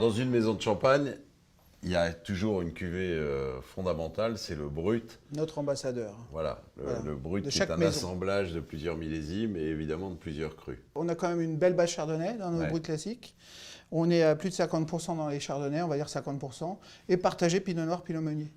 dans une maison de champagne, il y a toujours une cuvée fondamentale, c'est le brut. Notre ambassadeur. Voilà, le brut De qui est chaque un maison. assemblage de plusieurs millésimes et évidemment de plusieurs crus. On a quand même une belle base chardonnay dans nos bruts classiques. On est à plus de 50% dans les chardonnays, on va dire 50%, et partagé pinot noir, pinot meunier.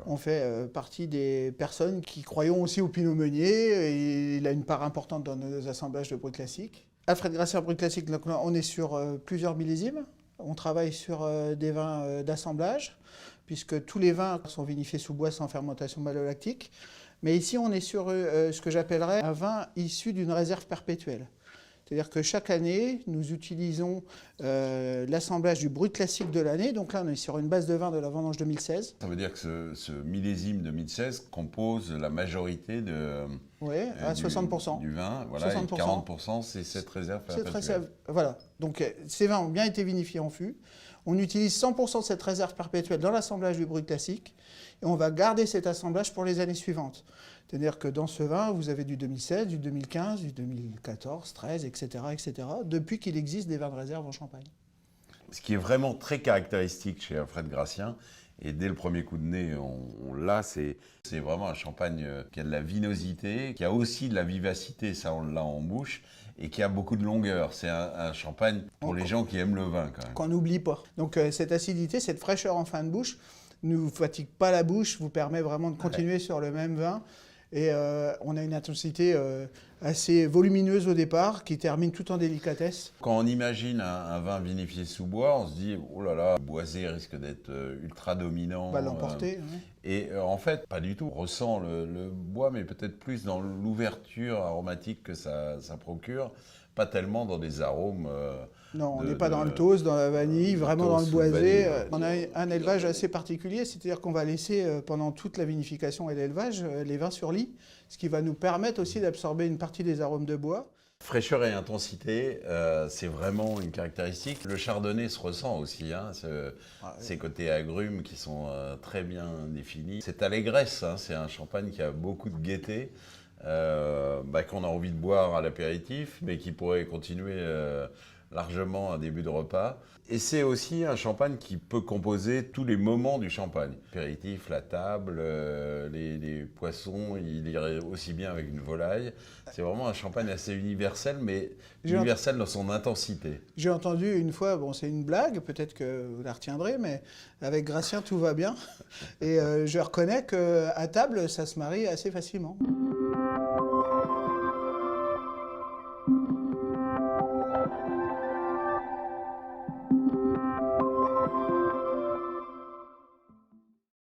On fait partie des personnes qui croyons aussi au pinot meunier, et il a une part importante dans nos assemblages de bruts classiques. Alfred Gracien Brut Classique, donc là, on est sur plusieurs millésimes. On travaille sur des vins d'assemblage, puisque tous les vins sont vinifiés sous bois sans fermentation malolactique. Mais ici, on est sur ce que j'appellerais un vin issu d'une réserve perpétuelle. C'est-à-dire que chaque année, nous utilisons l'assemblage du brut classique de l'année. Donc là, on est sur une base de vin de la vendange 2016. Ça veut dire que ce millésime 2016 compose la majorité à 60%. Du vin. Voilà, 60%. Et 40%, c'est cette réserve perpétuelle. Voilà. Donc ces vins ont bien été vinifiés en fût. On utilise 100% de cette réserve perpétuelle dans l'assemblage du brut classique. Et on va garder cet assemblage pour les années suivantes. C'est-à-dire que dans ce vin, vous avez du 2016, du 2015, du 2014, 13, etc., etc., depuis qu'il existe des vins de réserve en Champagne. Ce qui est vraiment très caractéristique chez Alfred Gracien, et dès le premier coup de nez, on l'a, c'est vraiment un champagne qui a de la vinosité, qui a aussi de la vivacité, ça on l'a en bouche, et qui a beaucoup de longueur. C'est un champagne pour les gens qui aiment le vin quand même. Qu'on n'oublie pas. Donc cette acidité, cette fraîcheur en fin de bouche, ne vous fatigue pas la bouche, vous permet vraiment de continuer sur le même vin. Et on a une intensité assez volumineuse au départ, qui termine tout en délicatesse. Quand on imagine un vin vinifié sous bois, on se dit « Oh là là, le boisé risque d'être ultra dominant. » Va l'emporter. Et en fait, pas du tout. On ressent le bois, mais peut-être plus dans l'ouverture aromatique que ça procure, pas tellement dans des arômes... non, on n'est pas dans le toast, dans la vanille, vraiment dans le boisé. On a un élevage assez particulier, c'est-à-dire qu'on va laisser pendant toute la vinification et l'élevage les vins sur lit, ce qui va nous permettre aussi d'absorber une partie des arômes de bois. Fraîcheur et intensité, c'est vraiment une caractéristique. Le chardonnay se ressent aussi, hein, ces côtés agrumes qui sont très bien définis. Cette allégresse, hein, c'est un champagne qui a beaucoup de gaieté, qu'on a envie de boire à l'apéritif, mais qui pourrait continuer largement un début de repas. Et c'est aussi un champagne qui peut composer tous les moments du champagne. L'apéritif, la table, les poissons, il irait aussi bien avec une volaille. C'est vraiment un champagne assez universel, mais universel dans son intensité. J'ai entendu une fois, bon c'est une blague, peut-être que vous la retiendrez, mais avec Gracien tout va bien. Et je reconnais qu'à table, ça se marie assez facilement.